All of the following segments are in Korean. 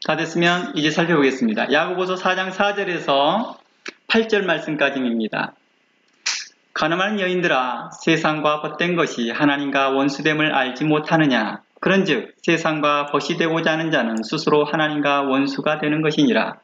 다 됐으면 이제 살펴보겠습니다. 야고보서 4장 4절에서 8절 말씀까지입니다. 가늠한 여인들아, 세상과 벗된 것이 하나님과 원수됨을 알지 못하느냐? 그런즉 세상과 벗이 되고자 하는 자는 스스로 하나님과 원수가 되는 것이니라.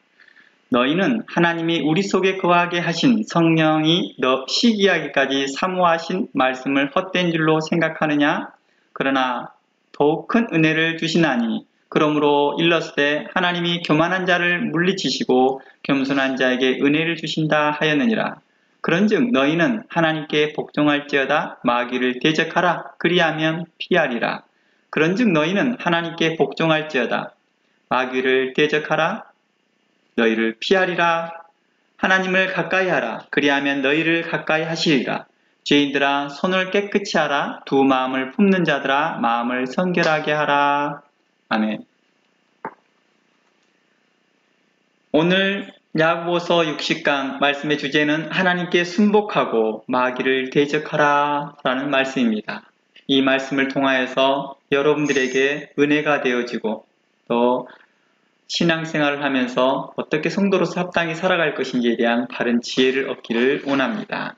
너희는 하나님이 우리 속에 거하게 하신 성령이 너 시기하기까지 사모하신 말씀을 헛된 줄로 생각하느냐? 그러나 더욱 큰 은혜를 주시나니 그러므로 일렀을 하나님이 교만한 자를 물리치시고 겸손한 자에게 은혜를 주신다 하였느니라. 그런즉 너희는 하나님께 복종할지어다 마귀를 대적하라 그리하면 피하리라. 그런즉 너희는 하나님께 복종할지어다 마귀를 대적하라 너희를 피하리라. 하나님을 가까이 하라 그리하면 너희를 가까이 하시리라. 죄인들아 손을 깨끗이 하라. 두 마음을 품는 자들아 마음을 성결하게 하라. 아멘. 오늘 야고보서 60강 말씀의 주제는 하나님께 순복하고 마귀를 대적하라 라는 말씀입니다. 이 말씀을 통하여서 여러분들에게 은혜가 되어지고 또 신앙생활을 하면서 어떻게 성도로서 합당히 살아갈 것인지에 대한 바른 지혜를 얻기를 원합니다.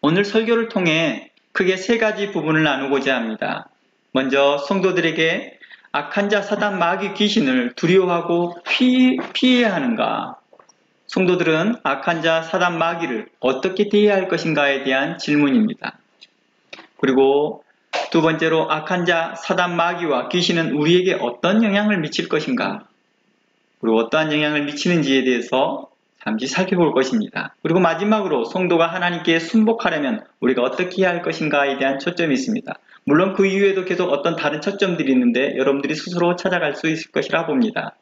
오늘 설교를 통해 크게 세 가지 부분을 나누고자 합니다. 먼저 성도들에게 악한 자 사단 마귀 귀신을 두려워하고 피해야 하는가? 성도들은 악한 자 사단 마귀를 어떻게 대해야 할 것인가에 대한 질문입니다. 그리고 두 번째로 악한 자 사단 마귀와 귀신은 우리에게 어떤 영향을 미칠 것인가? 그리고 어떠한 영향을 미치는지에 대해서 잠시 살펴볼 것입니다. 그리고 마지막으로 성도가 하나님께 순복하려면 우리가 어떻게 해야 할 것인가에 대한 초점이 있습니다. 물론 그 이후에도 계속 어떤 다른 초점들이 있는데 여러분들이 스스로 찾아갈 수 있을 것이라 봅니다.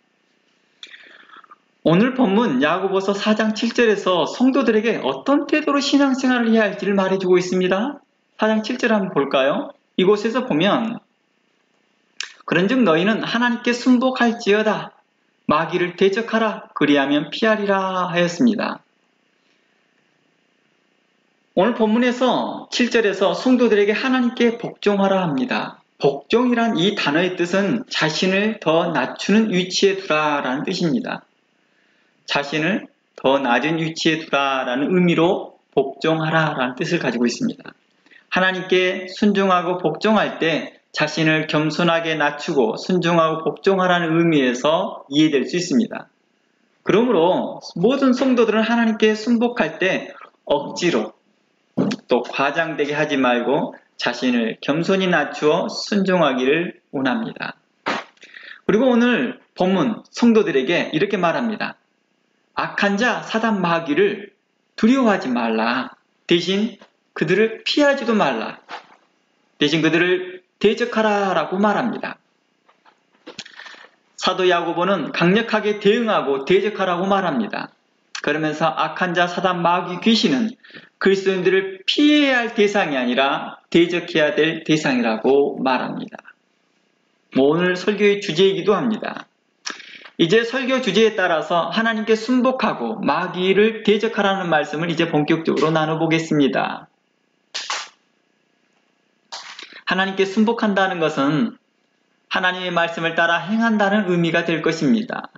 오늘 본문 야고보서 4장 7절에서 성도들에게 어떤 태도로 신앙생활을 해야 할지를 말해주고 있습니다. 4장 7절 한번 볼까요? 이곳에서 보면 그런즉 너희는 하나님께 순복할지어다 마귀를 대적하라 그리하면 피하리라 하였습니다. 오늘 본문에서 7절에서 성도들에게 하나님께 복종하라 합니다. 복종이란 이 단어의 뜻은 자신을 더 낮추는 위치에 두라라는 뜻입니다. 자신을 더 낮은 위치에 두라라는 의미로 복종하라라는 뜻을 가지고 있습니다. 하나님께 순종하고 복종할 때 자신을 겸손하게 낮추고 순종하고 복종하라는 의미에서 이해될 수 있습니다. 그러므로 모든 성도들은 하나님께 순복할 때 억지로 또 과장되게 하지 말고 자신을 겸손히 낮추어 순종하기를 원합니다. 그리고 오늘 본문 성도들에게 이렇게 말합니다. 악한 자 사단 마귀를 두려워하지 말라. 대신 그들을 피하지도 말라. 대신 그들을 대적하라라고 말합니다. 사도 야고보는 강력하게 대응하고 대적하라고 말합니다. 그러면서 악한 자 사단 마귀 귀신은 그리스도인들을 피해야 할 대상이 아니라 대적해야 될 대상이라고 말합니다. 오늘 설교의 주제이기도 합니다. 이제 설교 주제에 따라서 하나님께 순복하고 마귀를 대적하라는 말씀을 이제 본격적으로 나눠보겠습니다. 하나님께 순복한다는 것은 하나님의 말씀을 따라 행한다는 의미가 될 것입니다.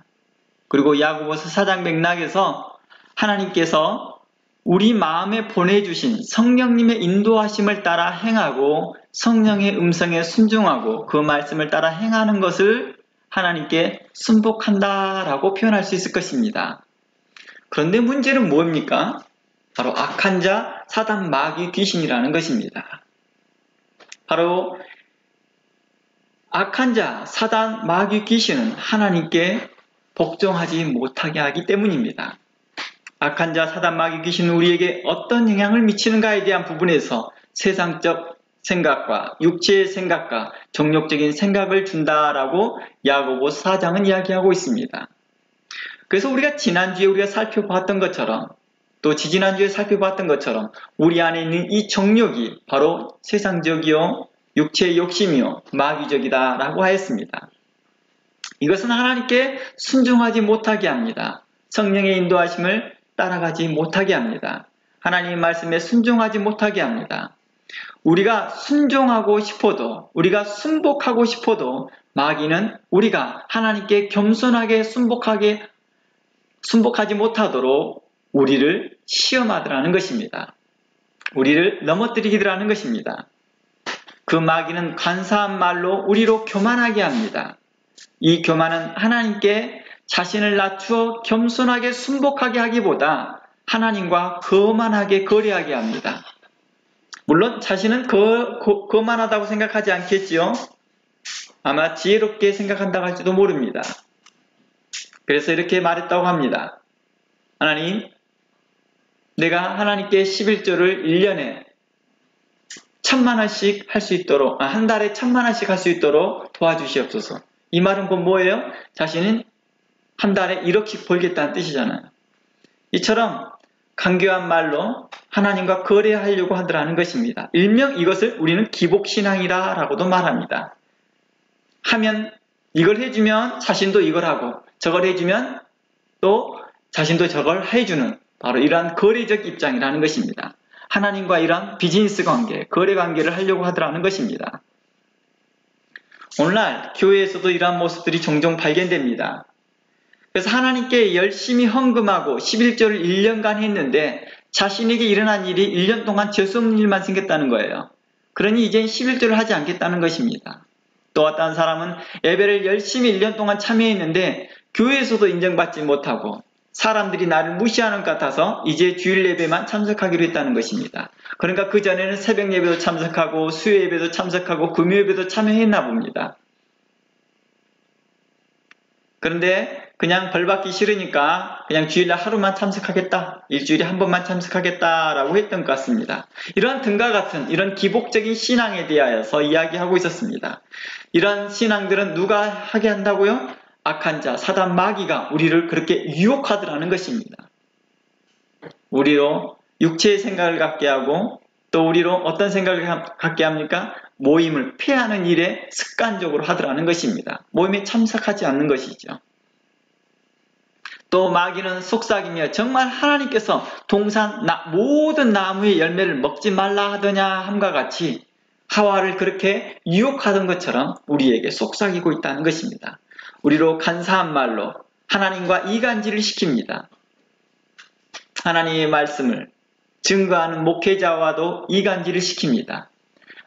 그리고 야고보서 4장 맥락에서 하나님께서 우리 마음에 보내주신 성령님의 인도하심을 따라 행하고 성령의 음성에 순종하고 그 말씀을 따라 행하는 것을 하나님께 순복한다라고 표현할 수 있을 것입니다. 그런데 문제는 뭡니까? 바로 악한 자 사단 마귀 귀신이라는 것입니다. 바로 악한 자 사단 마귀 귀신은 하나님께 복종하지 못하게 하기 때문입니다. 악한 자 사단 마귀 귀신은 우리에게 어떤 영향을 미치는가에 대한 부분에서 세상적 생각과 육체의 생각과 정욕적인 생각을 준다라고 야고보 4장은 이야기하고 있습니다. 그래서 우리가 지난주에 우리가 살펴봤던 것처럼 또 지지난주에 살펴봤던 것처럼 우리 안에 있는 이 정욕이 바로 세상적이요 육체의 욕심이요 마귀적이다 라고 하였습니다. 이것은 하나님께 순종하지 못하게 합니다. 성령의 인도하심을 따라가지 못하게 합니다. 하나님의 말씀에 순종하지 못하게 합니다. 우리가 순종하고 싶어도, 우리가 순복하고 싶어도 마귀는 우리가 하나님께 겸손하게 순복하지 못하도록 우리를 시험하더라는 것입니다. 우리를 넘어뜨리더라는 것입니다. 그 마귀는 간사한 말로 우리로 교만하게 합니다. 이 교만은 하나님께 자신을 낮추어 겸손하게 순복하게 하기보다 하나님과 거만하게 거래하게 합니다. 물론 자신은 거만하다고 생각하지 않겠지요. 아마 지혜롭게 생각한다고 할지도 모릅니다. 그래서 이렇게 말했다고 합니다. 하나님, 내가 하나님께 11조를 1년에 1000만원씩 할 수 있도록, 한 달에 1000만원씩 할 수 있도록 도와주시옵소서. 이 말은 곧 뭐예요? 자신은 한 달에 1억씩 벌겠다는 뜻이잖아요. 이처럼 간교한 말로 하나님과 거래하려고 하더라는 것입니다. 일명 이것을 우리는 기복신앙이라 라고도 말합니다. 하면 이걸 해주면 자신도 이걸 하고 저걸 해주면 또 자신도 저걸 해주는 바로 이러한 거래적 입장이라는 것입니다. 하나님과 이러한 비즈니스 관계, 거래 관계를 하려고 하더라는 것입니다. 오늘날 교회에서도 이러한 모습들이 종종 발견됩니다. 그래서 하나님께 열심히 헌금하고 11조를 1년간 했는데 자신에게 일어난 일이 1년 동안 재수없는 일만 생겼다는 거예요. 그러니 이젠 11조를 하지 않겠다는 것입니다. 또 어떤 사람은 예배를 열심히 1년 동안 참여했는데 교회에서도 인정받지 못하고 사람들이 나를 무시하는 것 같아서 이제 주일 예배만 참석하기로 했다는 것입니다. 그러니까 그전에는 새벽 예배도 참석하고 수요 예배도 참석하고 금요 예배도 참여했나 봅니다. 그런데 그냥 벌받기 싫으니까 그냥 주일날 하루만 참석하겠다, 일주일에 한 번만 참석하겠다라고 했던 것 같습니다. 이런 등과 같은 이런 기복적인 신앙에 대하여서 이야기하고 있었습니다. 이런 신앙들은 누가 하게 한다고요? 악한 자, 사단 마귀가 우리를 그렇게 유혹하더라는 것입니다. 우리로 육체의 생각을 갖게 하고 또 우리로 어떤 생각을 갖게 합니까? 모임을 폐하는 일에 습관적으로 하더라는 것입니다. 모임에 참석하지 않는 것이죠. 또 마귀는 속삭이며 정말 하나님께서 모든 나무의 열매를 먹지 말라 하더냐 함과 같이 하와를 그렇게 유혹하던 것처럼 우리에게 속삭이고 있다는 것입니다. 우리로 간사한 말로 하나님과 이간질을 시킵니다. 하나님의 말씀을 증거하는 목회자와도 이간질을 시킵니다.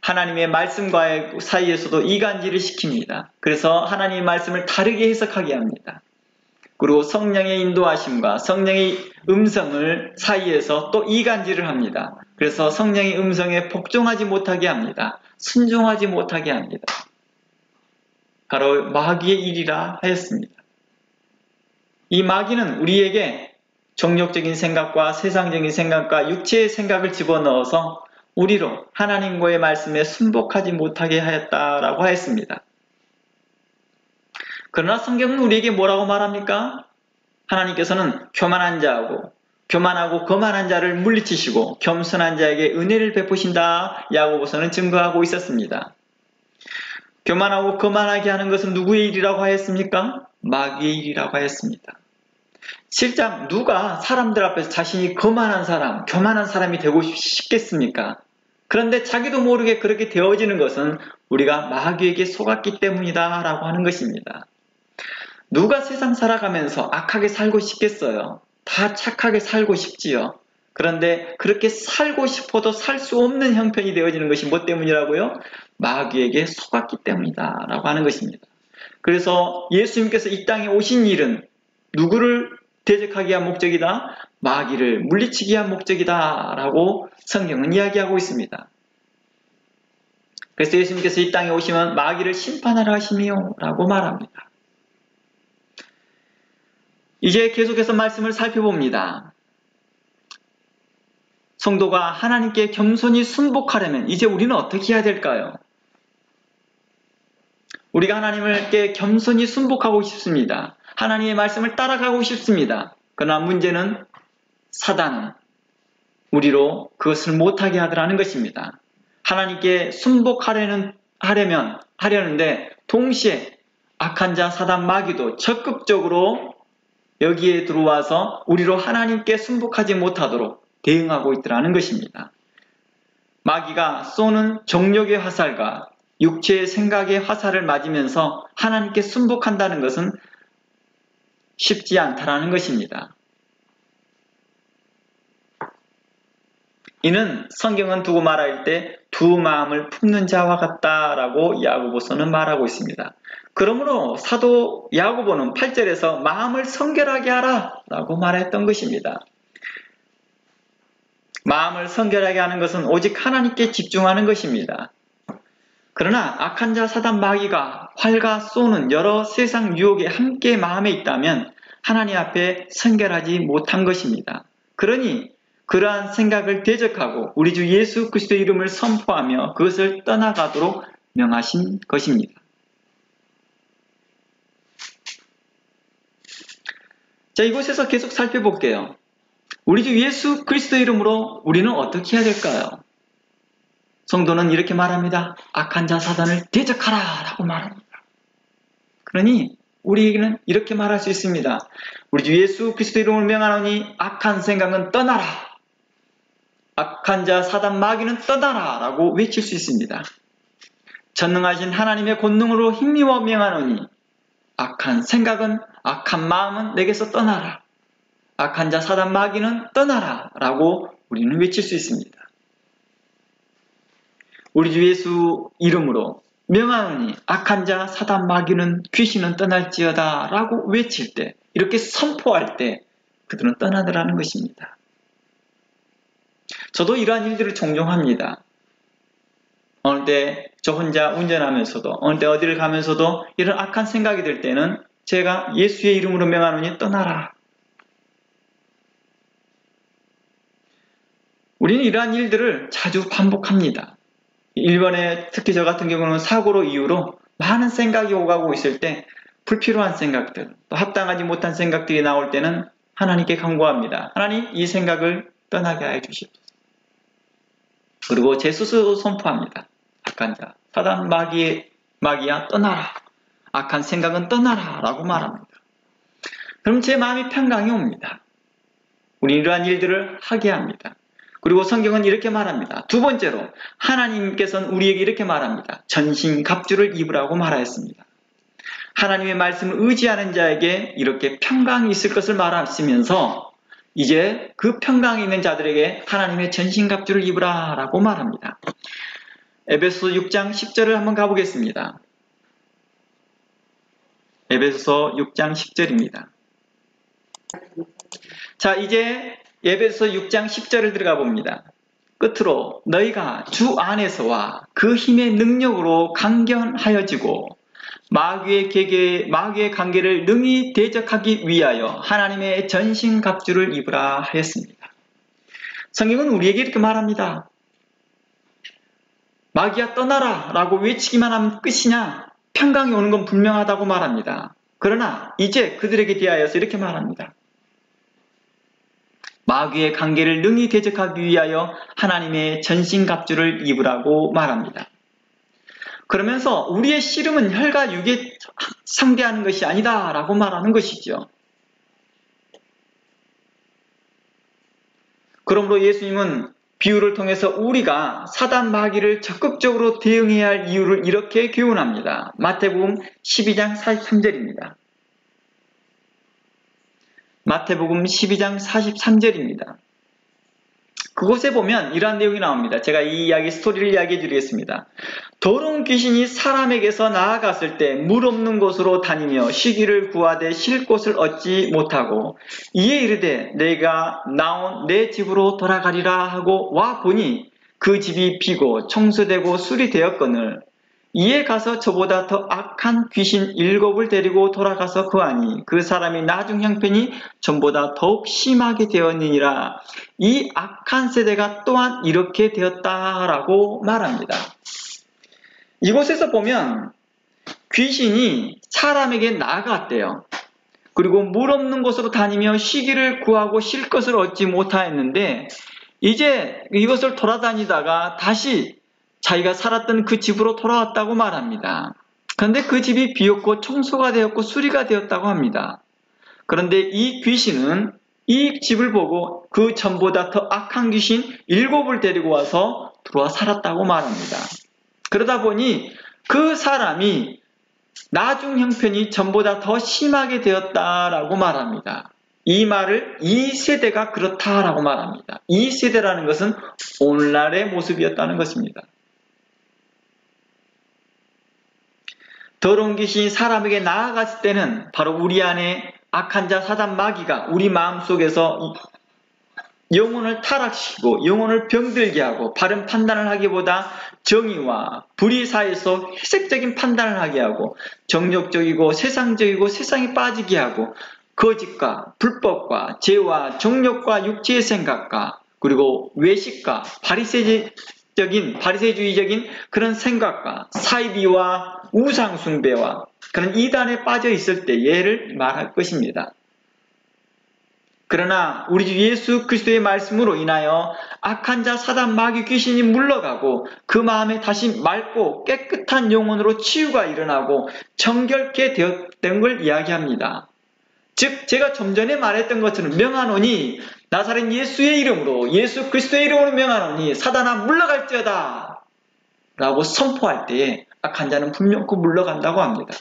하나님의 말씀과의 사이에서도 이간질을 시킵니다. 그래서 하나님의 말씀을 다르게 해석하게 합니다. 그리고 성령의 인도하심과 성령의 음성을 사이에서 또 이간질을 합니다. 그래서 성령의 음성에 복종하지 못하게 합니다. 순종하지 못하게 합니다. 바로 마귀의 일이라 하였습니다. 이 마귀는 우리에게 정욕적인 생각과 세상적인 생각과 육체의 생각을 집어넣어서 우리로 하나님과의 말씀에 순복하지 못하게 하였다라고 하였습니다. 그러나 성경은 우리에게 뭐라고 말합니까? 하나님께서는 교만하고 거만한 자를 물리치시고 겸손한 자에게 은혜를 베푸신다. 야고보서는 증거하고 있었습니다. 교만하고 거만하게 하는 것은 누구의 일이라고 하였습니까? 마귀의 일이라고 하였습니다. 실장 누가 사람들 앞에서 자신이 거만한 사람, 교만한 사람이 되고 싶겠습니까? 그런데 자기도 모르게 그렇게 되어지는 것은 우리가 마귀에게 속았기 때문이다 라고 하는 것입니다. 누가 세상 살아가면서 악하게 살고 싶겠어요? 다 착하게 살고 싶지요. 그런데 그렇게 살고 싶어도 살 수 없는 형편이 되어지는 것이 뭐 때문이라고요? 마귀에게 속았기 때문이다 라고 하는 것입니다. 그래서 예수님께서 이 땅에 오신 일은 누구를 대적하기 위한 목적이다? 마귀를 물리치기 위한 목적이다 라고 성경은 이야기하고 있습니다. 그래서 예수님께서 이 땅에 오시면 마귀를 심판하라 하시며 라고 말합니다. 이제 계속해서 말씀을 살펴봅니다. 성도가 하나님께 겸손히 순복하려면 이제 우리는 어떻게 해야 될까요? 우리가 하나님께 겸손히 순복하고 싶습니다. 하나님의 말씀을 따라가고 싶습니다. 그러나 문제는 사단은 우리로 그것을 못하게 하더라는 것입니다. 하나님께 하려는데 동시에 악한 자 사단 마귀도 적극적으로 여기에 들어와서 우리로 하나님께 순복하지 못하도록 대응하고 있더라는 것입니다. 마귀가 쏘는 정욕의 화살과 육체의 생각의 화살을 맞으면서 하나님께 순복한다는 것은 쉽지 않다라는 것입니다. 이는 성경은 두고 말할 때 두 마음을 품는 자와 같다라고 야고보서는 말하고 있습니다. 그러므로 사도 야고보는 8절에서 마음을 성결하게 하라 라고 말했던 것입니다. 마음을 성결하게 하는 것은 오직 하나님께 집중하는 것입니다. 그러나 악한 자 사단 마귀가 활과 쏘는 여러 세상 유혹에 함께 마음에 있다면 하나님 앞에 성결하지 못한 것입니다. 그러니 그러한 생각을 대적하고 우리 주 예수 그리스도의 이름을 선포하며 그것을 떠나가도록 명하신 것입니다. 자, 이곳에서 계속 살펴볼게요. 우리 주 예수 그리스도의 이름으로 우리는 어떻게 해야 될까요? 성도는 이렇게 말합니다. 악한 자 사단을 대적하라 라고 말합니다. 그러니 우리에게는 이렇게 말할 수 있습니다. 우리 주 예수 그리스도의 이름을 명하노니 악한 생각은 떠나라. 악한 자 사단 마귀는 떠나라 라고 외칠 수 있습니다. 전능하신 하나님의 권능으로 힘입어 명하노니 악한 생각은 악한 마음은 내게서 떠나라. 악한 자 사단 마귀는 떠나라 라고 우리는 외칠 수 있습니다. 우리 주 예수 이름으로 명하노니 악한 자 사단 마귀는 귀신은 떠날지어다 라고 외칠 때, 이렇게 선포할 때 그들은 떠나더라는 것입니다. 저도 이러한 일들을 종종 합니다. 어느 때 저 혼자 운전하면서도, 어느 때 어디를 가면서도 이런 악한 생각이 들 때는 제가 예수의 이름으로 명하노니 떠나라. 우리는 이러한 일들을 자주 반복합니다. 일본에 특히 저 같은 경우는 사고로 이후로 많은 생각이 오가고 있을 때 불필요한 생각들, 또 합당하지 못한 생각들이 나올 때는 하나님께 간구합니다. 하나님, 이 생각을 떠나게 하여 주시옵소서. 그리고 제 스스로 선포합니다. 악한 자, 사단 마귀야 떠나라. 악한 생각은 떠나라 라고 말합니다. 그럼 제 마음이 평강이 옵니다. 우리 이러한 일들을 하게 합니다. 그리고 성경은 이렇게 말합니다. 두 번째로 하나님께서는 우리에게 이렇게 말합니다. 전신갑주를 입으라고 말하였습니다. 하나님의 말씀을 의지하는 자에게 이렇게 평강이 있을 것을 말하시면서 이제 그 평강이 있는 자들에게 하나님의 전신갑주를 입으라 라고 말합니다. 에베소서 6장 10절을 한번 가보겠습니다. 에베소서 6장 10절입니다. 자, 이제 에베소서 6장 10절을 들어가 봅니다. 끝으로 너희가 주 안에서와 그 힘의 능력으로 강건하여지고 마귀의 관계를 능히 대적하기 위하여 하나님의 전신갑주를 입으라 하였습니다. 성경은 우리에게 이렇게 말합니다. 마귀야 떠나라 라고 외치기만 하면 끝이냐? 평강이 오는 건 분명하다고 말합니다. 그러나 이제 그들에게 대하여서 이렇게 말합니다. 마귀의 관계를 능히 대적하기 위하여 하나님의 전신갑주를 입으라고 말합니다. 그러면서 우리의 씨름은 혈과 육에 상대하는 것이 아니다 라고 말하는 것이죠. 그러므로 예수님은 비유를 통해서 우리가 사단 마귀를 적극적으로 대응해야 할 이유를 이렇게 교훈합니다. 마태복음 12장 43절입니다. 마태복음 12장 43절입니다. 그곳에 보면 이러한 내용이 나옵니다. 제가 이 스토리를 이야기해 드리겠습니다. 더러운 귀신이 사람에게서 나아갔을 때 물 없는 곳으로 다니며 쉬기를 구하되 쉴 곳을 얻지 못하고 이에 이르되 내가 나온 내 집으로 돌아가리라 하고 와 보니 그 집이 비고 청소되고 수리되었거늘 이에 가서 저보다 더 악한 귀신 7을 데리고 돌아가서 거하니 그 사람이 나중 형편이 전보다 더욱 심하게 되었느니라. 이 악한 세대가 또한 이렇게 되었다라고 말합니다. 이곳에서 보면 귀신이 사람에게 나아갔대요. 그리고 물 없는 곳으로 다니며 쉬기를 구하고 쉴 것을 얻지 못하였는데 이제 이것을 돌아다니다가 다시 자기가 살았던 그 집으로 돌아왔다고 말합니다. 그런데 그 집이 비었고 청소가 되었고 수리가 되었다고 합니다. 그런데 이 귀신은 이 집을 보고 그 전보다 더 악한 귀신 7을 데리고 와서 들어와 살았다고 말합니다. 그러다 보니 그 사람이 나중 형편이 전보다 더 심하게 되었다라고 말합니다. 이 말을 2세대가 그렇다라고 말합니다. 2세대라는 것은 오늘날의 모습이었다는 것입니다. 더러운 귀신이 사람에게 나아갔을 때는 바로 우리 안에 악한 자 사단 마귀가 우리 마음속에서 영혼을 타락시키고 영혼을 병들게 하고 바른 판단을 하기보다 정의와 불의 사이에서 회색적인 판단을 하게 하고 정욕적이고 세상적이고 세상에 빠지게 하고 거짓과 불법과 죄와 정욕과 육체의 생각과 그리고 외식과 바리새주의적인 그런 생각과 사이비와 우상숭배와 그런 이단에 빠져 있을 때를 말할 것입니다. 그러나 우리 주 예수 그리스도의 말씀으로 인하여 악한 자 사단 마귀 귀신이 물러가고 그 마음에 다시 맑고 깨끗한 영혼으로 치유가 일어나고 정결케 되었던 걸 이야기합니다. 즉 제가 좀 전에 말했던 것처럼 명하노니 나사렛 예수의 이름으로 예수 그리스도의 이름으로 명하노니 사단아 물러갈지어다 라고 선포할 때에 악한 자는 분명코 물러간다고 합니다.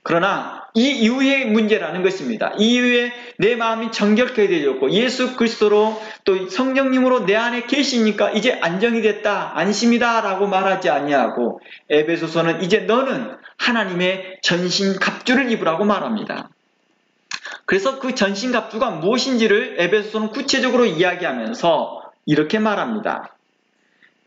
그러나 이 이후의 문제라는 것입니다. 이 이후에 내 마음이 정결케 되었고 예수 그리스도로 또 성령님으로 내 안에 계시니까 이제 안정이 됐다, 안심이다 라고 말하지 아니하고 에베소서는 이제 너는 하나님의 전신갑주를 입으라고 말합니다. 그래서 그 전신갑주가 무엇인지를 에베소서는 구체적으로 이야기하면서 이렇게 말합니다.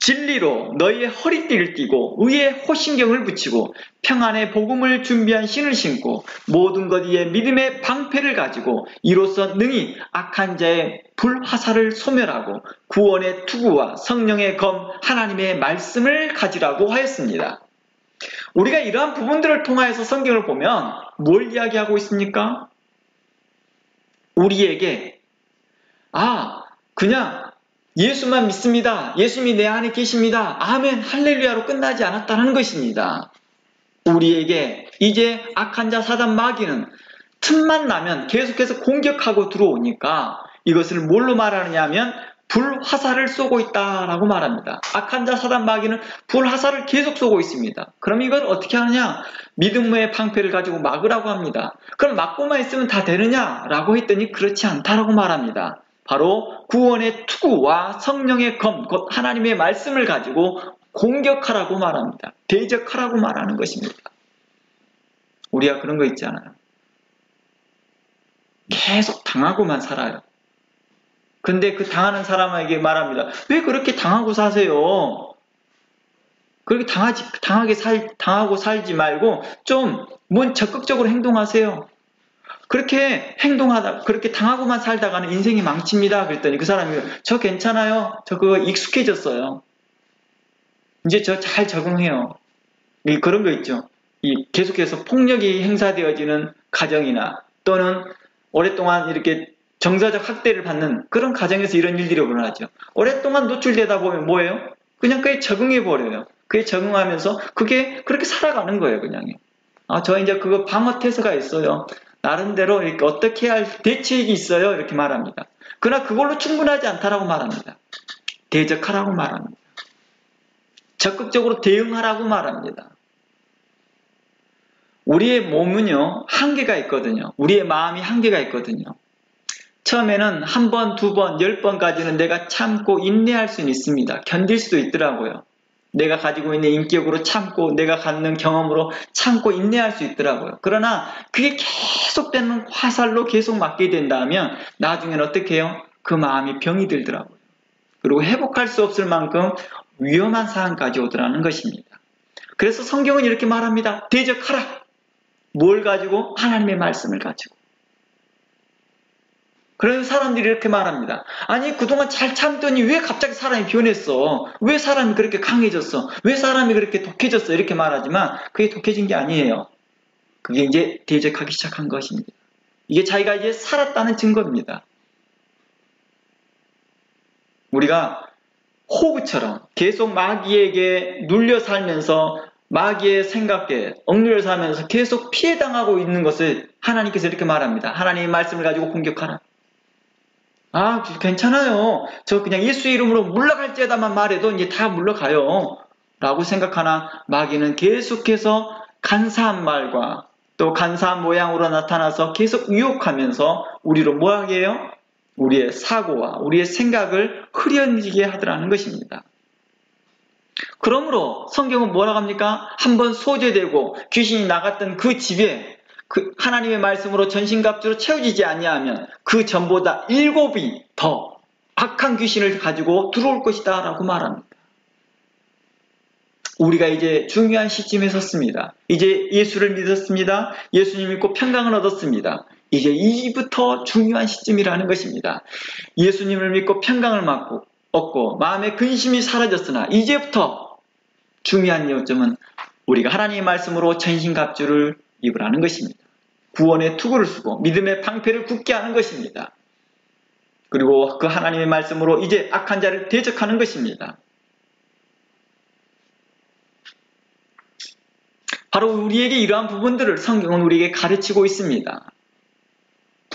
진리로 너희의 허리띠를 띠고 의의 호신경을 붙이고 평안의 복음을 준비한 신을 신고 모든 것 위에 믿음의 방패를 가지고 이로써 능히 악한 자의 불화살을 소멸하고 구원의 투구와 성령의 검 하나님의 말씀을 가지라고 하였습니다. 우리가 이러한 부분들을 통하여서 성경을 보면 뭘 이야기하고 있습니까? 우리에게 그냥 예수만 믿습니다. 예수님이 내 안에 계십니다. 아멘 할렐루야로 끝나지 않았다는 것입니다. 우리에게 이제 악한 자 사단 마귀는 틈만 나면 계속해서 공격하고 들어오니까 이것을 뭘로 말하느냐 하면 불화살을 쏘고 있다라고 말합니다. 악한 자 사단 마귀는 불화살을 계속 쏘고 있습니다. 그럼 이걸 어떻게 하느냐? 믿음의 방패를 가지고 막으라고 합니다. 그럼 막고만 있으면 다 되느냐라고 했더니 그렇지 않다라고 말합니다. 바로 구원의 투구와 성령의 검, 곧 하나님의 말씀을 가지고 공격하라고 말합니다. 대적하라고 말하는 것입니다. 우리가 그런 거 있잖아요. 계속 당하고만 살아요. 근데 그 당하는 사람에게 말합니다. 왜 그렇게 당하고 사세요? 그렇게 당하고 살지 말고 좀 적극적으로 행동하세요. 그렇게 당하고만 살다가는 인생이 망칩니다. 그랬더니 그 사람이 저 괜찮아요. 저 그거 익숙해졌어요. 이제 저 잘 적응해요. 그런 거 있죠. 계속해서 폭력이 행사되어지는 가정이나 또는 오랫동안 이렇게 정서적 학대를 받는 그런 가정에서 이런 일들이 일어나죠. 오랫동안 노출되다 보면 뭐예요? 그냥 그게 적응해버려요. 그게 적응하면서 그게 그렇게 살아가는 거예요. 그냥요. 저 이제 그거 방어태세가 있어요. 나름대로 이렇게 어떻게 할 대책이 있어요. 이렇게 말합니다. 그러나 그걸로 충분하지 않다라고 말합니다. 대적하라고 말합니다. 적극적으로 대응하라고 말합니다. 우리의 몸은요, 한계가 있거든요. 우리의 마음이 한계가 있거든요. 처음에는 1번, 2번, 10번까지는 내가 참고 인내할 수는 있습니다. 견딜 수도 있더라고요. 내가 가지고 있는 인격으로 참고 내가 갖는 경험으로 참고 인내할 수 있더라고요. 그러나 그게 계속되는 화살로 계속 맞게 된다면 나중에는 어떻게 해요? 그 마음이 병이 들더라고요. 그리고 회복할 수 없을 만큼 위험한 상황까지 오더라는 것입니다. 그래서 성경은 이렇게 말합니다. 대적하라. 뭘 가지고? 하나님의 말씀을 가지고. 그래서 사람들이 이렇게 말합니다. 아니 그동안 잘 참더니 왜 갑자기 사람이 변했어? 왜 사람이 그렇게 강해졌어? 왜 사람이 그렇게 독해졌어? 이렇게 말하지만 그게 독해진 게 아니에요. 그게 이제 대적하기 시작한 것입니다. 이게 자기가 이제 살았다는 증거입니다. 우리가 호구처럼 계속 마귀에게 눌려 살면서 마귀의 생각에 억눌려 살면서 계속 피해당하고 있는 것을 하나님께서 이렇게 말합니다. 하나님의 말씀을 가지고 공격하라. 아, 괜찮아요. 저 그냥 예수 이름으로 물러갈지어다만 말해도 이제 다 물러가요. 라고 생각하나 마귀는 계속해서 간사한 말과 또 간사한 모양으로 나타나서 계속 유혹하면서 우리로 뭐하게 해요? 우리의 사고와 우리의 생각을 흐려지게 하더라는 것입니다. 그러므로 성경은 뭐라고 합니까? 한번 소재되고 귀신이 나갔던 그 집에 그 하나님의 말씀으로 전신갑주로 채워지지 아니하면 그 전보다 7이 더 악한 귀신을 가지고 들어올 것이다 라고 말합니다. 우리가 이제 중요한 시점에 섰습니다. 이제 예수를 믿었습니다. 예수님 믿고 평강을 얻었습니다. 이제 이부터 중요한 시점이라는 것입니다. 예수님을 믿고 평강을 얻고 마음의 근심이 사라졌으나 이제부터 중요한 요점은 우리가 하나님의 말씀으로 전신갑주를 입으라는 것입니다. 구원의 투구를 쓰고 믿음의 방패를 굳게 하는 것입니다. 그리고 그 하나님의 말씀으로 이제 악한 자를 대적하는 것입니다. 바로 우리에게 이러한 부분들을 성경은 우리에게 가르치고 있습니다.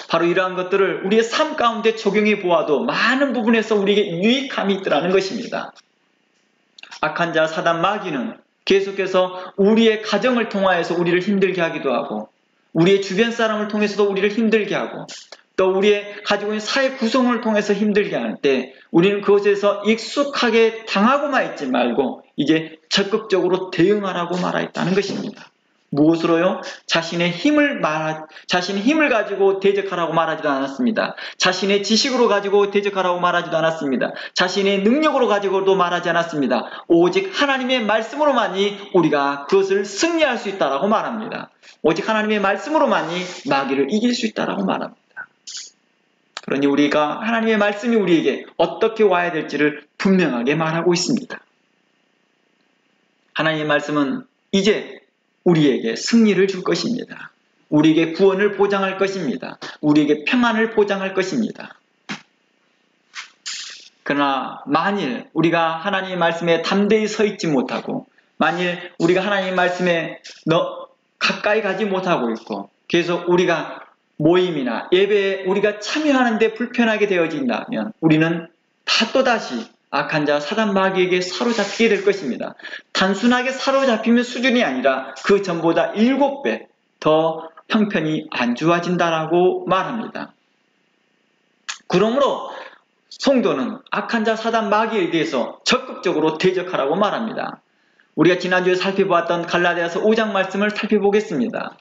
바로 이러한 것들을 우리의 삶 가운데 적용해 보아도 많은 부분에서 우리에게 유익함이 있더라는 것입니다. 악한 자 사단 마귀는 계속해서 우리의 가정을 통하여서 우리를 힘들게 하기도 하고 우리의 주변 사람을 통해서도 우리를 힘들게 하고 또 우리의 가지고 있는 사회 구성을 통해서 힘들게 할 때 우리는 그것에서 익숙하게 당하고만 있지 말고 이제 적극적으로 대응하라고 말하였다는 것입니다. 무엇으로요? 자신의 힘을 가지고 대적하라고 말하지도 않았습니다. 자신의 지식으로 가지고 대적하라고 말하지도 않았습니다. 자신의 능력으로 가지고도 말하지 않았습니다. 오직 하나님의 말씀으로만이 우리가 그것을 승리할 수 있다라고 말합니다. 오직 하나님의 말씀으로만이 마귀를 이길 수 있다라고 말합니다. 그러니 우리가 하나님의 말씀이 우리에게 어떻게 와야 될지를 분명하게 말하고 있습니다. 하나님의 말씀은 이제 우리에게 승리를 줄 것입니다. 우리에게 구원을 보장할 것입니다. 우리에게 평안을 보장할 것입니다. 그러나 만일 우리가 하나님의 말씀에 담대히 서 있지 못하고 만일 우리가 하나님의 말씀에 가까이 가지 못하고 있고 계속 우리가 모임이나 예배에 우리가 참여하는데 불편하게 되어진다면 우리는 또다시 악한 자 사단 마귀에게 사로잡히게 될 것입니다. 단순하게 사로잡히는 수준이 아니라 그 전보다 7배 더 형편이 안 좋아진다라고 말합니다. 그러므로 성도는 악한 자 사단 마귀에 대해서 적극적으로 대적하라고 말합니다. 우리가 지난주에 살펴보았던 갈라디아서 5장 말씀을 살펴보겠습니다.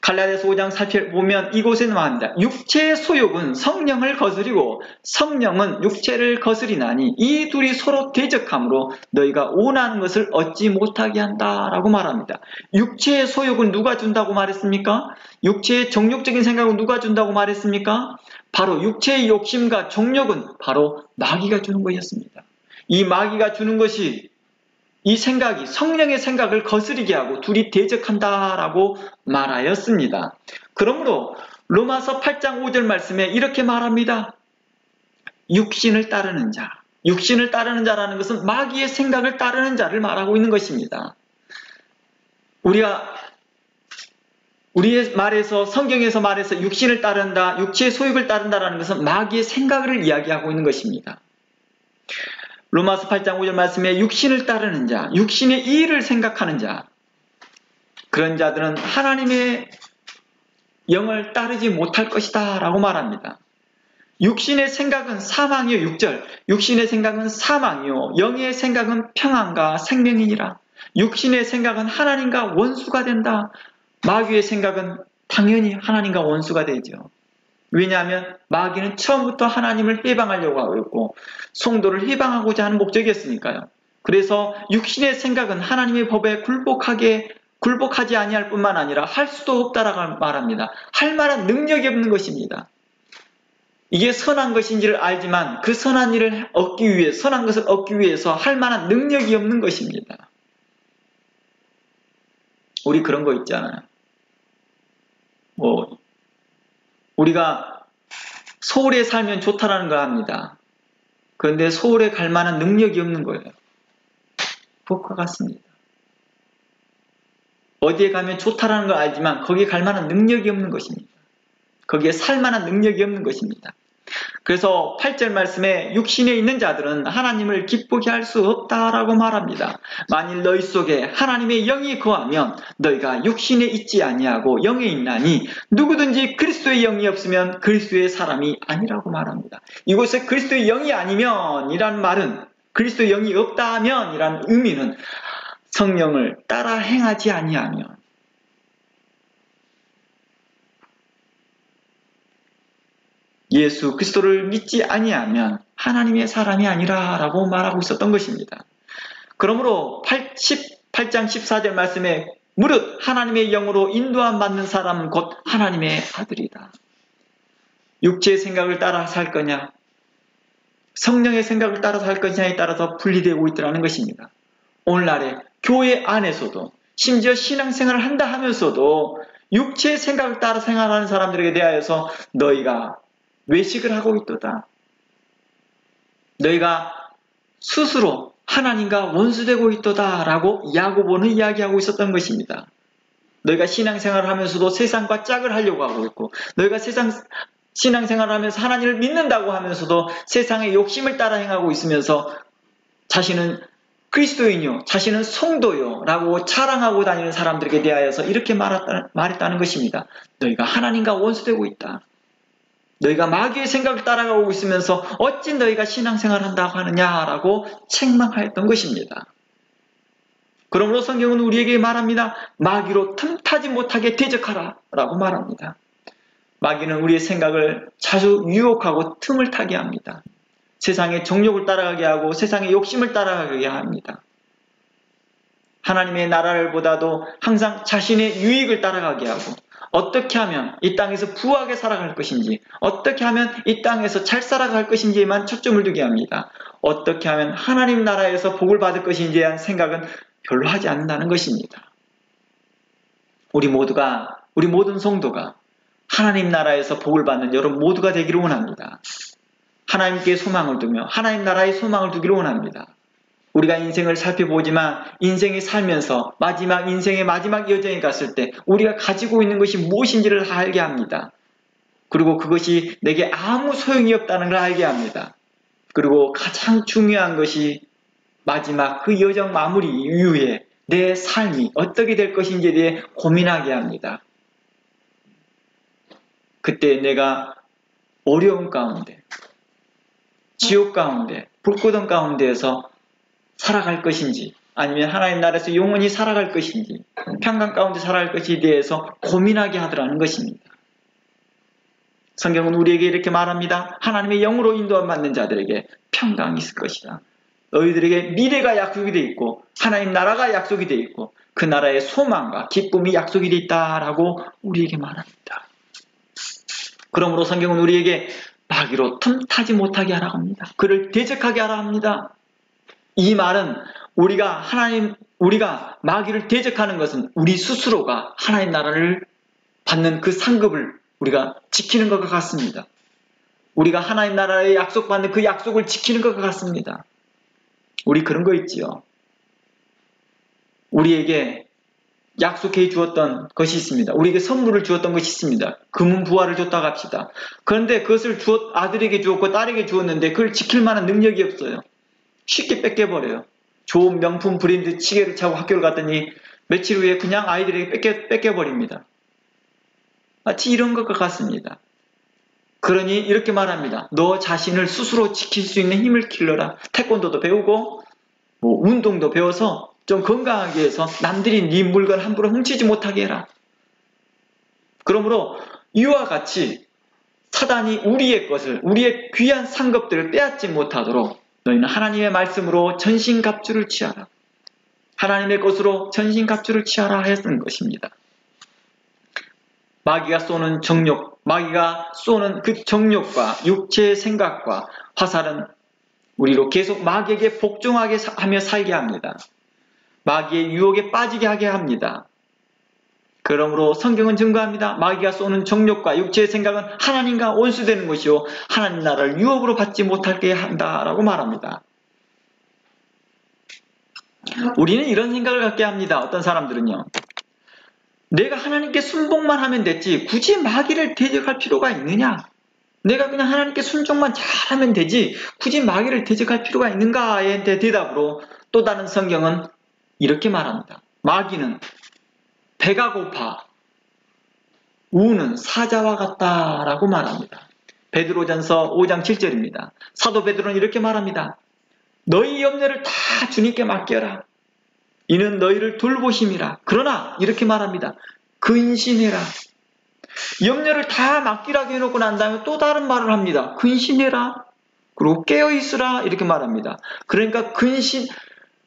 갈라디아서 5장 살펴보면 이곳에 말합니다. 육체의 소욕은 성령을 거스리고 성령은 육체를 거스리나니 이 둘이 서로 대적함으로 너희가 원하는 것을 얻지 못하게 한다라고 말합니다. 육체의 소욕은 누가 준다고 말했습니까? 육체의 정욕적인 생각은 누가 준다고 말했습니까? 바로 육체의 욕심과 정욕은 바로 마귀가 주는 것이었습니다. 이 마귀가 주는 것이 이 생각이 성령의 생각을 거스리게 하고 둘이 대적한다라고 말하였습니다. 그러므로 로마서 8장 5절 말씀에 이렇게 말합니다. 육신을 따르는 자. 육신을 따르는 자라는 것은 마귀의 생각을 따르는 자를 말하고 있는 것입니다. 우리의 말에서 성경에서 말해서 육신을 따른다, 육체의 소욕을 따른다라는 것은 마귀의 생각을 이야기하고 있는 것입니다. 로마서 8장 5절 말씀에 육신을 따르는 자, 육신의 이의를 생각하는 자, 그런 자들은 하나님의 영을 따르지 못할 것이다 라고 말합니다. 육신의 생각은 사망이요, 6절. 육신의 생각은 사망이요, 영의 생각은 평안과 생명이니라. 육신의 생각은 하나님과 원수가 된다. 마귀의 생각은 당연히 하나님과 원수가 되죠. 왜냐하면 마귀는 처음부터 하나님을 해방하려고 하고 있고 성도를 해방하고자 하는 목적이었으니까요. 그래서 육신의 생각은 하나님의 법에 굴복하지 아니할 뿐만 아니라 할 수도 없다라고 말합니다. 할 만한 능력이 없는 것입니다. 이게 선한 것인지를 알지만 그 선한 것을 얻기 위해서 할 만한 능력이 없는 것입니다. 우리 그런 거 있잖아요. 우리가 서울에 살면 좋다라는 걸 압니다. 그런데 서울에 갈 만한 능력이 없는 거예요. 그것과 같습니다. 어디에 가면 좋다라는 걸 알지만 거기에 갈 만한 능력이 없는 것입니다. 거기에 살 만한 능력이 없는 것입니다. 그래서 8절 말씀에 육신에 있는 자들은 하나님을 기쁘게 할 수 없다라고 말합니다. 만일 너희 속에 하나님의 영이 거하면 너희가 육신에 있지 아니하고 영에 있나니 누구든지 그리스도의 영이 없으면 그리스도의 사람이 아니라고 말합니다. 이곳에 그리스도의 영이 아니면 이란 말은 그리스도의 영이 없다면 이란 의미는 성령을 따라 행하지 아니하면 예수 그리스도를 믿지 아니하면 하나님의 사람이 아니라라고 말하고 있었던 것입니다. 그러므로 8장 14절 말씀에 무릇 하나님의 영으로 인도함 받는 사람은 곧 하나님의 아들이다. 육체의 생각을 따라 살 거냐, 성령의 생각을 따라 살 것이냐에 따라서 분리되고 있더라는 것입니다. 오늘날에 교회 안에서도 심지어 신앙생활을 한다 하면서도 육체의 생각을 따라 생활하는 사람들에게 대하여서 너희가 외식을 하고 있도다. 너희가 스스로 하나님과 원수되고 있도다 라고 야고보는 이야기하고 있었던 것입니다. 너희가 신앙생활을 하면서도 세상과 짝을 하려고 하고 있고 너희가 신앙생활을 하면서 하나님을 믿는다고 하면서도 세상의 욕심을 따라 행하고 있으면서 자신은 그리스도인이요, 자신은 성도요 라고 자랑하고 다니는 사람들에게 대하여서 이렇게 말했다는 것입니다. 너희가 하나님과 원수되고 있다. 너희가 마귀의 생각을 따라가고 있으면서 어찌 너희가 신앙생활을 한다고 하느냐라고 책망하였던 것입니다. 그러므로 성경은 우리에게 말합니다. 마귀로 틈타지 못하게 대적하라 라고 말합니다. 마귀는 우리의 생각을 자주 유혹하고 틈을 타게 합니다. 세상의 정욕을 따라가게 하고 세상의 욕심을 따라가게 합니다. 하나님의 나라를 보다도 항상 자신의 유익을 따라가게 하고 어떻게 하면 이 땅에서 부하게 살아갈 것인지, 어떻게 하면 이 땅에서 잘 살아갈 것인지에만 초점을 두게 합니다. 어떻게 하면 하나님 나라에서 복을 받을 것인지에 대한 생각은 별로 하지 않는다는 것입니다. 우리 모든 성도가 하나님 나라에서 복을 받는 여러분 모두가 되기를 원합니다. 하나님께 소망을 두며 하나님 나라에 소망을 두기를 원합니다. 우리가 인생을 살펴보지만 인생이 살면서 인생의 마지막 여정에 갔을 때 우리가 가지고 있는 것이 무엇인지를 다 알게 합니다. 그리고 그것이 내게 아무 소용이 없다는 걸 알게 합니다. 그리고 가장 중요한 것이 마지막 그 여정 마무리 이후에 내 삶이 어떻게 될 것인지에 대해 고민하게 합니다. 그때 내가 어려움 가운데, 지옥 가운데, 불구덩 가운데에서 살아갈 것인지 아니면 하나님 나라에서 영원히 살아갈 것인지 평강 가운데 살아갈 것에 대해서 고민하게 하더라는 것입니다. 성경은 우리에게 이렇게 말합니다. 하나님의 영으로 인도함 받는 자들에게 평강이 있을 것이다. 너희들에게 미래가 약속이 되어 있고 하나님 나라가 약속이 되어 있고 그 나라의 소망과 기쁨이 약속이 되어 있다라고 우리에게 말합니다. 그러므로 성경은 우리에게 마귀로 틈타지 못하게 하라고 합니다. 그를 대적하게 하라 합니다. 이 말은 우리가 마귀를 대적하는 것은 우리 스스로가 하나님 나라를 받는 그 상급을 우리가 지키는 것과 같습니다. 우리가 하나님 나라에 약속받는 그 약속을 지키는 것과 같습니다. 우리 그런 거 있지요. 우리에게 약속해 주었던 것이 있습니다. 우리에게 선물을 주었던 것이 있습니다. 금은 부화를 줬다고 합시다. 그런데 그것을 아들에게 주었고 딸에게 주었는데 그걸 지킬 만한 능력이 없어요. 쉽게 뺏겨버려요. 좋은 명품 브랜드 시계를 차고 학교를 갔더니 며칠 후에 그냥 아이들에게 뺏겨버립니다. 마치 이런 것과 같습니다. 그러니 이렇게 말합니다. 너 자신을 스스로 지킬 수 있는 힘을 길러라. 태권도도 배우고 운동도 배워서 좀 건강하게 해서 남들이 네 물건 함부로 훔치지 못하게 해라. 그러므로 이와 같이 사단이 우리의 것을, 우리의 귀한 상급들을 빼앗지 못하도록 너희는 하나님의 말씀으로 전신갑주를 취하라. 하나님의 것으로 전신갑주를 취하라 했던 것입니다. 마귀가 쏘는 그 정욕과 육체의 생각과 화살은 우리로 계속 마귀에게 복종하게 하며 살게 합니다. 마귀의 유혹에 빠지게 하게 합니다. 그러므로 성경은 증거합니다. 마귀가 쏘는 정욕과 육체의 생각은 하나님과 원수되는 것이요 하나님 나라를 유혹으로 받지 못하게 한다라고 말합니다. 우리는 이런 생각을 갖게 합니다. 어떤 사람들은요. 내가 하나님께 순복만 하면 됐지 굳이 마귀를 대적할 필요가 있느냐? 내가 그냥 하나님께 순종만 잘하면 되지 굳이 마귀를 대적할 필요가 있는가에 대한 대답으로 또 다른 성경은 이렇게 말합니다. 마귀는 배가 고파 우는 사자와 같다라고 말합니다. 베드로전서 5장 7절입니다. 사도 베드로는 이렇게 말합니다. 너희 염려를 다 주님께 맡겨라. 이는 너희를 돌보심이라. 그러나 이렇게 말합니다. 근신해라. 염려를 다 맡기라고 해놓고 난 다음에 또 다른 말을 합니다. 근신해라. 그리고 깨어있으라. 이렇게 말합니다. 그러니까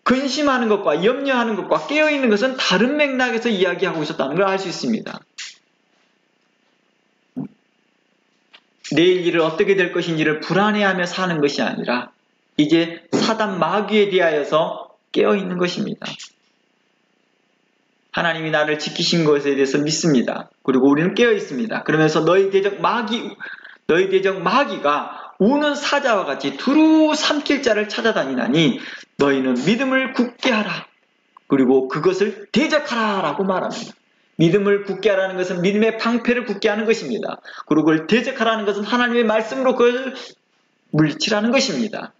근심하는 것과 염려하는 것과 깨어있는 것은 다른 맥락에서 이야기하고 있었다는 걸 알 수 있습니다. 내일 일을 어떻게 될 것인지를 불안해하며 사는 것이 아니라 이제 사단 마귀에 대하여서 깨어있는 것입니다. 하나님이 나를 지키신 것에 대해서 믿습니다. 그리고 우리는 깨어있습니다. 그러면서 너희 대적 마귀가 우는 사자와 같이 두루 삼킬 자를 찾아다니나니 너희는 믿음을 굳게 하라. 그리고 그것을 대적하라 라고 말합니다. 믿음을 굳게 하라는 것은 믿음의 방패를 굳게 하는 것입니다. 그리고 그걸 대적하라는 것은 하나님의 말씀으로 그걸 물리치라는 것입니다.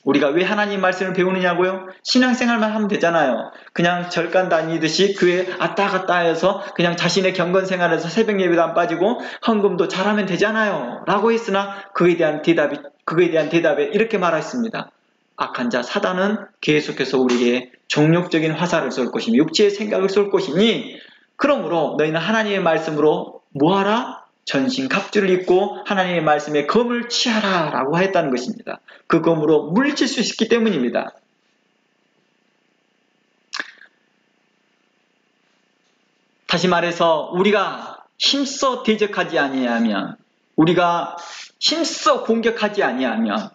우리가 왜 하나님 말씀을 배우느냐고요? 신앙생활만 하면 되잖아요. 그냥 절간 다니듯이 교회 왔다 갔다 해서 그냥 자신의 경건생활에서 새벽 예배도 안 빠지고 헌금도 잘하면 되잖아요. 라고 했으나 그에 대한 대답에 이렇게 말했습니다. 악한 자 사단은 계속해서 우리에게 정욕적인 화살을 쏠 것이며 육체의 생각을 쏠 것이니 그러므로 너희는 하나님의 말씀으로 뭐하라? 전신갑주를 입고 하나님의 말씀에 검을 취하라 라고 했다는 것입니다. 그 검으로 물리칠 수 있기 때문입니다. 다시 말해서 우리가 힘써 대적하지 아니하면 우리가 힘써 공격하지 아니하면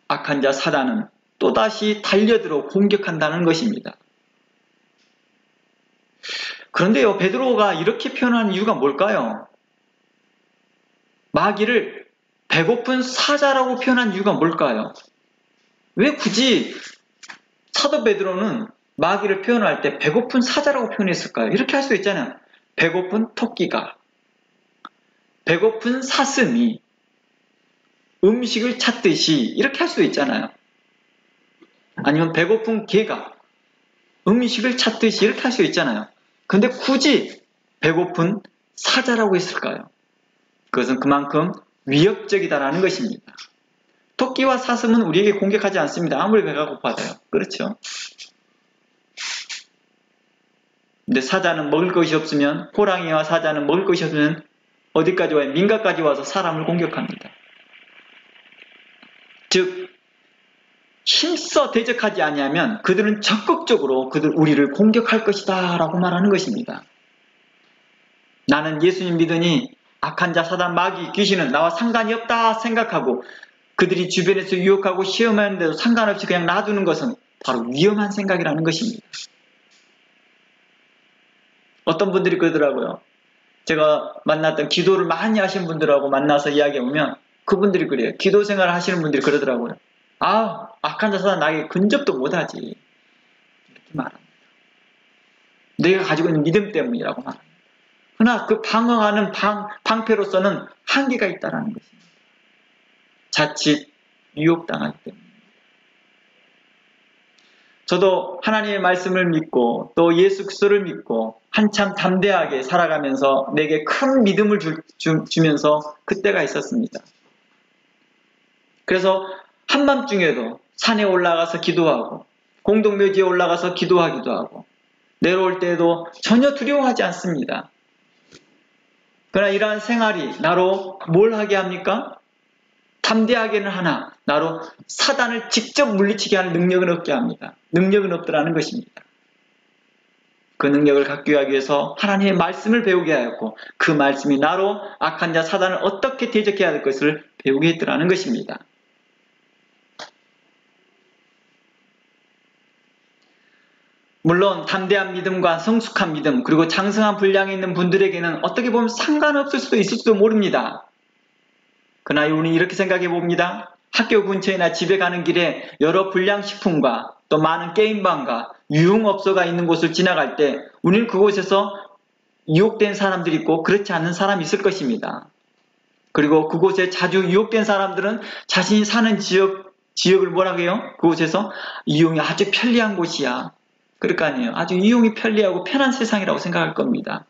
악한 자 사단은 또다시 달려들어 공격한다는 것입니다. 그런데요, 베드로가 이렇게 표현하는 이유가 뭘까요? 마귀를 배고픈 사자라고 표현한 이유가 뭘까요? 왜 굳이 사도 베드로는 마귀를 표현할 때 배고픈 사자라고 표현했을까요? 이렇게 할 수 있잖아요. 배고픈 토끼가, 배고픈 사슴이 음식을 찾듯이 이렇게 할 수도 있잖아요. 아니면 배고픈 개가 음식을 찾듯이 이렇게 할 수 있잖아요. 근데 굳이 배고픈 사자라고 했을까요? 그것은 그만큼 위협적이다라는 것입니다. 토끼와 사슴은 우리에게 공격하지 않습니다. 아무리 배가 고파도요. 그렇죠? 근데 사자는 먹을 것이 없으면, 호랑이와 사자는 먹을 것이 없으면 어디까지 와요? 민가까지 와서 사람을 공격합니다. 즉 힘써 대적하지 아니하면 그들은 적극적으로 우리를 공격할 것이다 라고 말하는 것입니다. 나는 예수님 믿으니 악한 자 사단 마귀 귀신은 나와 상관이 없다 생각하고 그들이 주변에서 유혹하고 시험하는데도 상관없이 그냥 놔두는 것은 바로 위험한 생각이라는 것입니다. 어떤 분들이 그러더라고요. 제가 만났던 기도를 많이 하신 분들하고 만나서 이야기해보면 그분들이 그래요. 기도 생활을 하시는 분들이 그러더라고요. 악한 자 사단 나에게 근접도 못하지. 이렇게 말합니다. 내가 가지고 있는 믿음 때문이라고 말합니다. 그러나 그 방어하는 방패로서는 한계가 있다는 것입니다. 자칫 유혹당하기 때문입니다. 저도 하나님의 말씀을 믿고 또 예수 그리스도를 믿고 한참 담대하게 살아가면서 내게 큰 믿음을 주면서 그때가 있었습니다. 그래서 한밤중에도 산에 올라가서 기도하고 공동묘지에 올라가서 기도하기도 하고 내려올 때에도 전혀 두려워하지 않습니다. 그러나 이러한 생활이 나로 뭘 하게 합니까? 담대하게는 하나 나로 사단을 직접 물리치게 하는 능력은 없게 합니다. 능력은 없더라는 것입니다. 그 능력을 갖기 위해서 하나님의 말씀을 배우게 하였고 그 말씀이 나로 악한 자 사단을 어떻게 대적해야 할 것을 배우게 했더라는 것입니다. 물론 담대한 믿음과 성숙한 믿음 그리고 장성한 분량이 있는 분들에게는 어떻게 보면 상관없을 수도 있을지도 모릅니다. 그러나 우리는 이렇게 생각해 봅니다. 학교 근처이나 집에 가는 길에 여러 불량식품과 또 많은 게임방과 유흥업소가 있는 곳을 지나갈 때 우리는 그곳에서 유혹된 사람들이 있고 그렇지 않은 사람이 있을 것입니다. 그리고 그곳에 자주 유혹된 사람들은 자신이 사는 지역을 뭐라고 해요? 그곳에서 이용이 아주 편리한 곳이야. 그럴 거 아니에요. 아주 이용이 편리하고 편한 세상이라고 생각할 겁니다.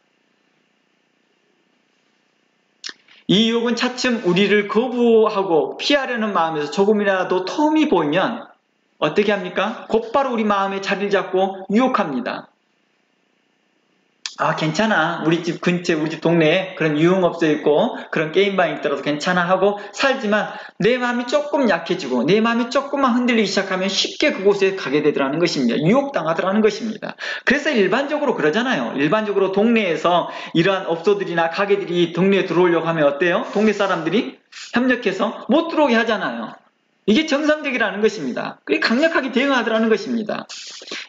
이 유혹은 차츰 우리를 거부하고 피하려는 마음에서 조금이라도 텀이 보이면 어떻게 합니까? 곧바로 우리 마음에 자리를 잡고 유혹합니다. 아, 괜찮아. 우리 집 근처에, 우리 집 동네에 그런 유흥업소 있고 그런 게임방이 있더라도 괜찮아 하고 살지만 내 마음이 조금 약해지고 내 마음이 조금만 흔들리기 시작하면 쉽게 그곳에 가게 되더라는 것입니다. 유혹당하더라는 것입니다. 그래서 일반적으로 그러잖아요. 일반적으로 동네에서 이러한 업소들이나 가게들이 동네에 들어오려고 하면 어때요? 동네 사람들이 협력해서 못 들어오게 하잖아요. 이게 정상적이라는 것입니다. 그게 강력하게 대응하더라는 것입니다.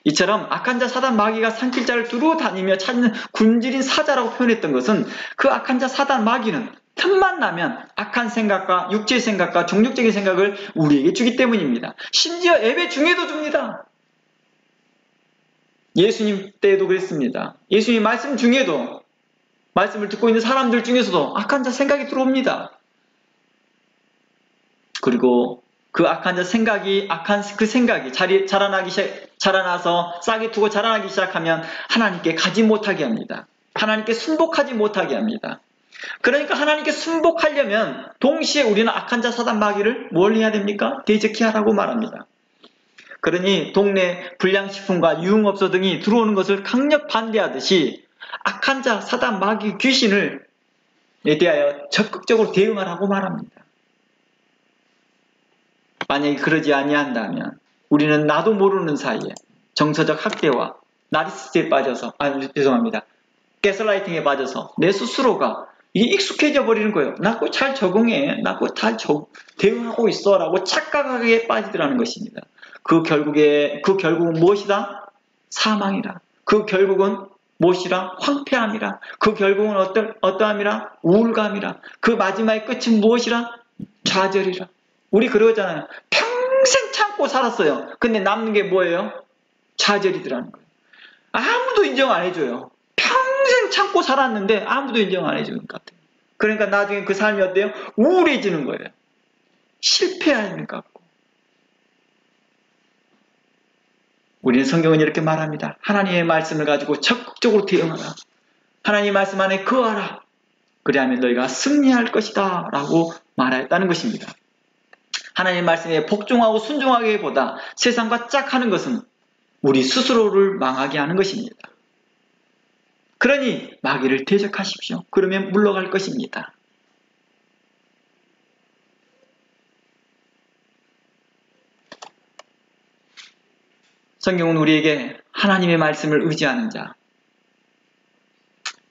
이처럼 악한 자 사단 마귀가 산길자를 두루 다니며 찾는 굶주린 사자라고 표현했던 것은 그 악한 자 사단 마귀는 틈만 나면 악한 생각과 육체의 생각과 종족적인 생각을 우리에게 주기 때문입니다. 심지어 예배 중에도 줍니다. 예수님 때에도 그랬습니다. 예수님 말씀 중에도 말씀을 듣고 있는 사람들 중에서도 악한 자 생각이 들어옵니다. 그리고 그 악한 자 생각이, 악한 그 생각이 자라나서 싹이 트고 자라나기 시작하면 하나님께 가지 못하게 합니다. 하나님께 순복하지 못하게 합니다. 그러니까 하나님께 순복하려면 동시에 우리는 악한 자 사단 마귀를 뭘 해야 됩니까? 대적해야 하라고 말합니다. 그러니 동네 불량식품과 유흥업소 등이 들어오는 것을 강력 반대하듯이 악한 자 사단 마귀 귀신을 대하여 적극적으로 대응하라고 말합니다. 만약에 그러지 아니한다면 우리는 나도 모르는 사이에 정서적 학대와 나르시스트에 빠져서, 가스라이팅에 빠져서 내 스스로가 이게 익숙해져 버리는 거예요. 나 그거 잘 적응해. 나 그거 다 대응하고 있어. 라고 착각하게 빠지더라는 것입니다. 그 결국은 무엇이다? 사망이라. 그 결국은 무엇이라? 황폐함이라. 그 결국은 어떠함이라? 우울감이라. 그 마지막의 끝은 무엇이라? 좌절이라. 우리 그러잖아요. 평생 참고 살았어요. 근데 남는 게 뭐예요? 좌절이더라는 거예요. 아무도 인정 안 해줘요. 평생 참고 살았는데 아무도 인정 안 해주는 것 같아요. 그러니까 나중에 그 삶이 어때요? 우울해지는 거예요. 실패하는 것 같고. 우리는 성경은 이렇게 말합니다. 하나님의 말씀을 가지고 적극적으로 대응하라. 하나님의 말씀 안에 거하라. 그리하면 너희가 승리할 것이다. 라고 말하였다는 것입니다. 하나님의 말씀에 복종하고 순종하기보다 세상과 짝하는 것은 우리 스스로를 망하게 하는 것입니다. 그러니 마귀를 대적하십시오. 그러면 물러갈 것입니다. 성경은 우리에게 하나님의 말씀을 의지하는 자,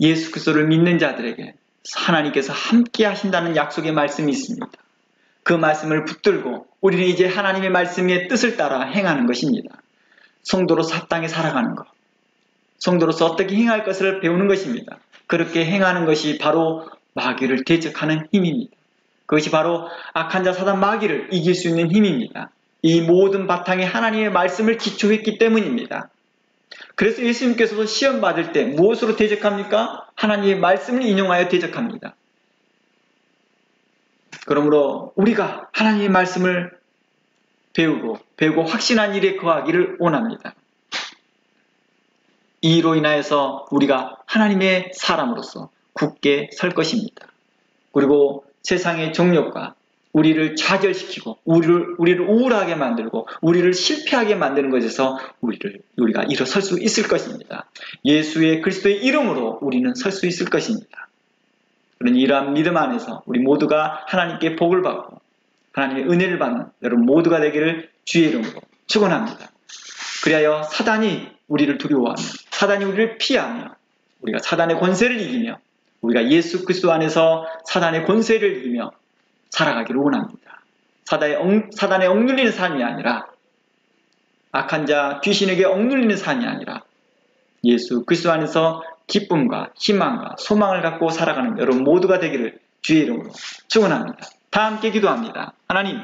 예수 그리스도를 믿는 자들에게 하나님께서 함께 하신다는 약속의 말씀이 있습니다. 그 말씀을 붙들고 우리는 이제 하나님의 말씀의 뜻을 따라 행하는 것입니다. 성도로서 합당히 살아가는 것. 성도로서 어떻게 행할 것을 배우는 것입니다. 그렇게 행하는 것이 바로 마귀를 대적하는 힘입니다. 그것이 바로 악한 자 사단 마귀를 이길 수 있는 힘입니다. 이 모든 바탕에 하나님의 말씀을 기초했기 때문입니다. 그래서 예수님께서도 시험 받을 때 무엇으로 대적합니까? 하나님의 말씀을 인용하여 대적합니다. 그러므로 우리가 하나님의 말씀을 배우고 확신한 일에 거하기를 원합니다. 이로 인하여서 우리가 하나님의 사람으로서 굳게 설 것입니다. 그리고 세상의 정욕과 우리를 좌절시키고 우리를 우울하게 만들고 우리를 실패하게 만드는 것에서 우리가 일어설 수 있을 것입니다. 예수의 그리스도의 이름으로 우리는 설 수 있을 것입니다. 그러니 이러한 믿음 안에서 우리 모두가 하나님께 복을 받고 하나님의 은혜를 받는 여러분 모두가 되기를 주의 이름으로 축원합니다. 그리하여 사단이 우리를 두려워하며 사단이 우리를 피하며 우리가 사단의 권세를 이기며 우리가 예수 그리스도 안에서 사단의 권세를 이기며 살아가기를 원합니다. 사단에 억눌리는 삶이 아니라 악한 자 귀신에게 억눌리는 삶이 아니라 예수 그리스도 안에서 기쁨과 희망과 소망을 갖고 살아가는 여러분 모두가 되기를 주의 이름으로 축원합니다. 다 함께 기도합니다. 하나님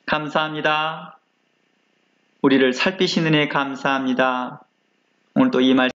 감사합니다. 우리를 살피시는 애 감사합니다. 오늘 또 이 말씀